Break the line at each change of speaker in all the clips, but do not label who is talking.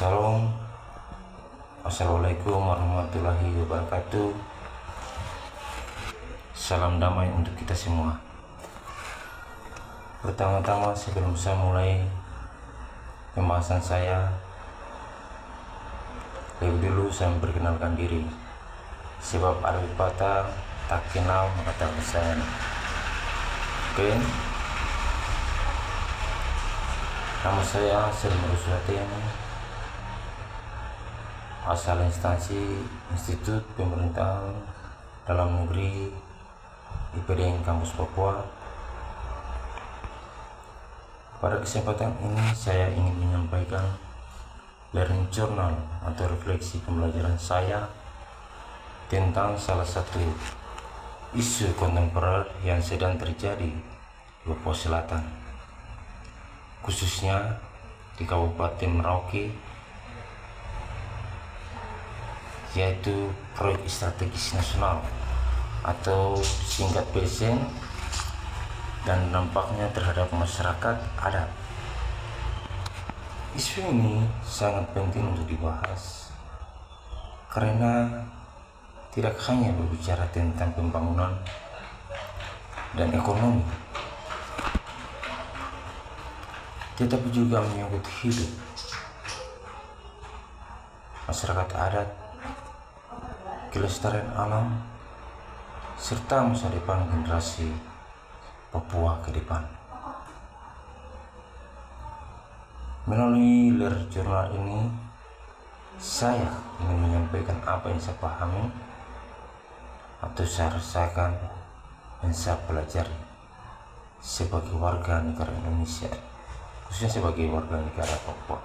Shalom. Assalamualaikum warahmatullahi wabarakatuh. Salam damai untuk kita semua. Pertama-tama sebelum saya mulai pembahasan saya, lebih dulu saya memperkenalkan diri. Sebab ada pepatah, tak kenal maka tak sayang. Oke. Nama saya Selma Ruswateni, asal instansi Institut Pemerintahan Dalam Negeri IPDN Kampus Papua. Pada kesempatan ini saya ingin menyampaikan learning journal atau refleksi pembelajaran saya tentang salah satu isu kontemporer yang sedang terjadi di Papua Selatan, khususnya di Kabupaten Merauke, yaitu proyek strategis nasional atau singkat PSN, dan dampaknya terhadap masyarakat adat. Isu ini sangat penting untuk dibahas karena tidak hanya berbicara tentang pembangunan dan ekonomi, tetapi juga menyangkut hidup masyarakat adat, kelestarian alam, serta masa depan generasi Papua ke depan. Melalui learning journal ini, saya ingin menyampaikan apa yang saya pahami atau saya rasakan dan saya pelajari sebagai warga negara Indonesia, khususnya sebagai warga negara Papua.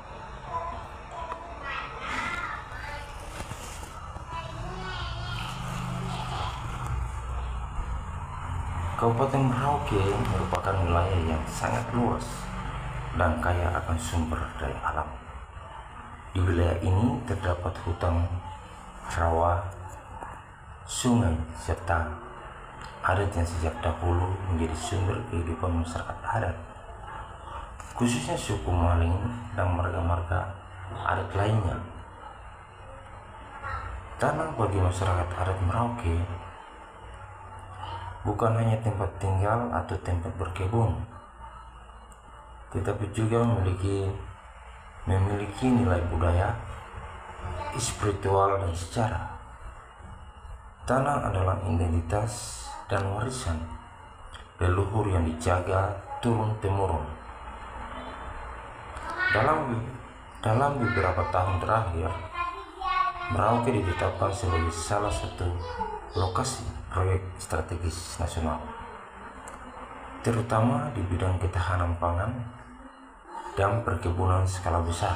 Kabupaten Merauke merupakan wilayah yang sangat luas dan kaya akan sumber daya alam. Di wilayah ini terdapat hutan, rawa, sungai, serta adat yang sejak dahulu menjadi sumber kehidupan masyarakat adat, khususnya suku Maling dan marga-marga adat lainnya. Tanah bagi masyarakat adat Merauke bukan hanya tempat tinggal atau tempat berkebun, tetapi juga memiliki nilai budaya, spiritual, dan sejarah. Tanah adalah identitas dan warisan leluhur yang dijaga turun-temurun. Dalam beberapa tahun terakhir, Merauke ditetapkan sebagai salah satu lokasi proyek strategis nasional, terutama di bidang ketahanan pangan dan perkebunan skala besar.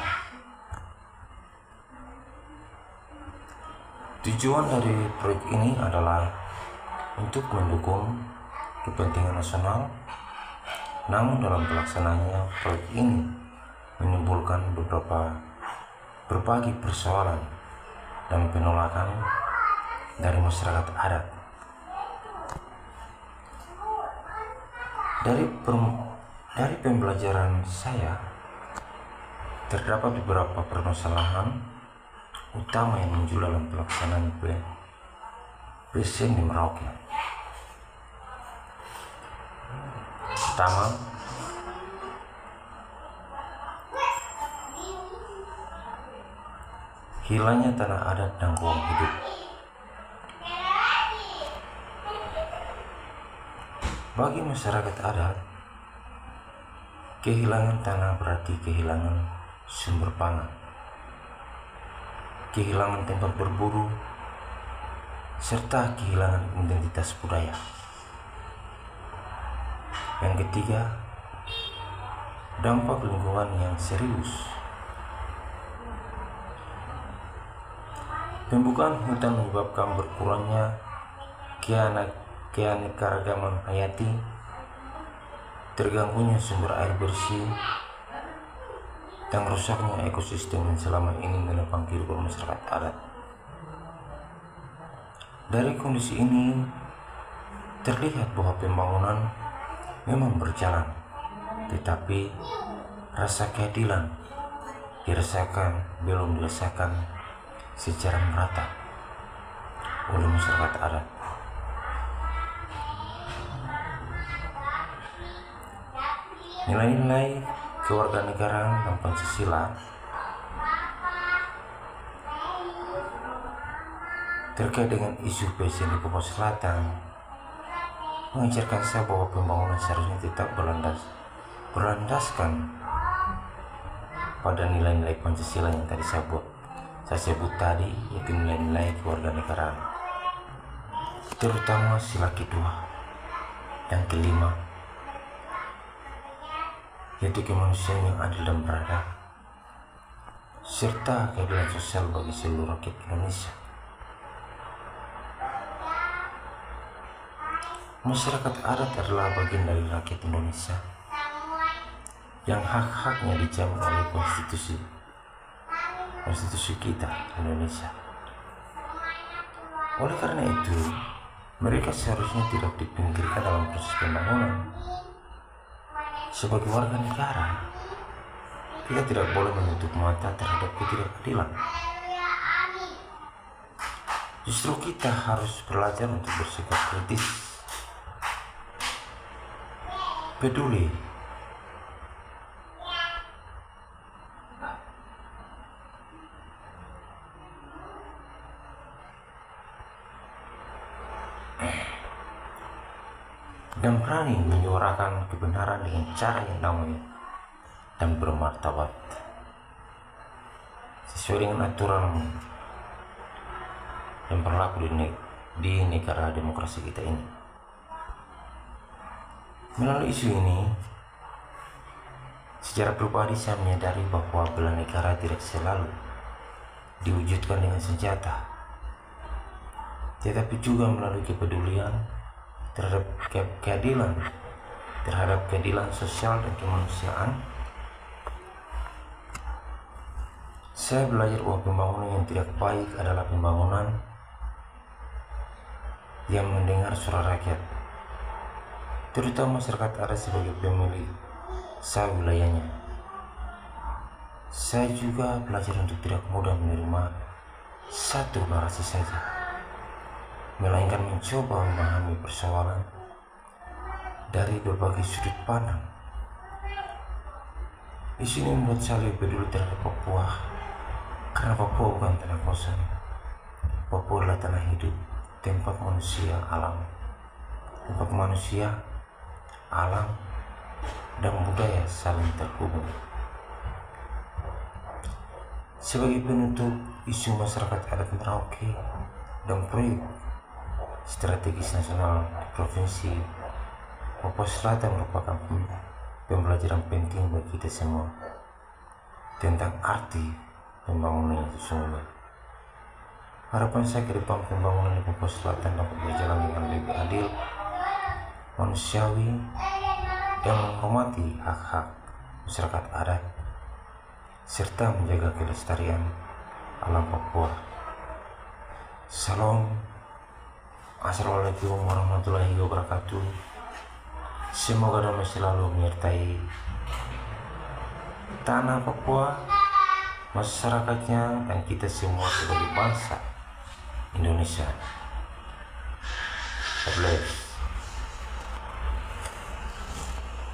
Tujuan dari proyek ini adalah untuk mendukung kepentingan nasional, namun dalam pelaksanaannya proyek ini menimbulkan berbagai persoalan dan penolakan dari masyarakat adat. Dari pembelajaran saya, terdapat beberapa permasalahan utama yang muncul dalam pelaksanaan PSN di Merauke. Pertama, hilangnya tanah adat dan ruang hidup. Bagi masyarakat adat, kehilangan tanah berarti kehilangan sumber pangan, kehilangan tempat berburu, serta kehilangan identitas budaya. Yang ketiga, dampak lingkungan yang serius. Pembukaan hutan menyebabkan berkurangnya keanekaragaman hayati, terganggunya sumber air bersih, dan rusaknya ekosistem yang selama ini menopang kehidupan masyarakat adat. Dari kondisi ini terlihat bahwa pembangunan memang berjalan, tetapi rasa keadilan belum dirasakan secara merata oleh masyarakat adat. Nilai-nilai kewarganegaraan dan Pancasila terkait dengan isu PSN di Papua Selatan mengajarkan saya bahwa pembangunan seharusnya tetap berlandaskan pada nilai-nilai Pancasila yang tadi saya sebut tadi, yaitu nilai-nilai kewarganegaraan, terutama sila kedua dan kelima, yaitu kemanusiaan yang adil dan beradab, serta keadilan sosial bagi seluruh rakyat Indonesia. Masyarakat adat adalah bagian dari rakyat Indonesia yang hak-haknya dijamin oleh konstitusi kita Indonesia. Oleh karena itu, mereka seharusnya tidak dipinggirkan dalam proses pembangunan. Sebagai warga negara, kita tidak boleh menutup mata terhadap ketidakadilan. Justru kita harus belajar untuk bersikap kritis, peduli, dan berani menyuarakan kebenaran dengan cara yang damai dan bermartabat sesuai dengan aturan yang berlaku di negara demokrasi kita ini. Melalui isu ini, secara pribadi saya menyadari bahwa bela negara tidak selalu diwujudkan dengan senjata, tetapi juga melalui kepedulian terhadap keadilan sosial dan kemanusiaan. Saya belajar bahwa pembangunan yang tidak baik adalah pembangunan yang mendengar suara rakyat, terutama masyarakat adat sebagai pemilik sah wilayahnya. Saya juga belajar untuk tidak mudah menerima satu narasi saja, melainkan mencoba memahami persoalan dari berbagai sudut pandang. Isu ini membuat saya lebih peduli terhadap Papua, karena Papua bukan tanah kosong. Papua adalah tanah hidup, tempat manusia, alam, dan budaya saling terhubung. Sebagai penutup, isu masyarakat adat Merauke dan proyek strategis nasional di Provinsi Papua Selatan merupakan pembelajaran penting bagi kita semua tentang arti pembangunan yang sesungguhnya. Harapan saya ke depan pembangunan di Papua Selatan dapat berjalan dengan lebih adil, manusiawi, dan menghormati hak-hak masyarakat adat, serta menjaga kelestarian alam Papua. Salam. Assalamualaikum warahmatullahi wabarakatuh. Semoga damai selalu menyertai tanah Papua, masyarakatnya, dan kita semua sebagai bangsa Indonesia. God bless.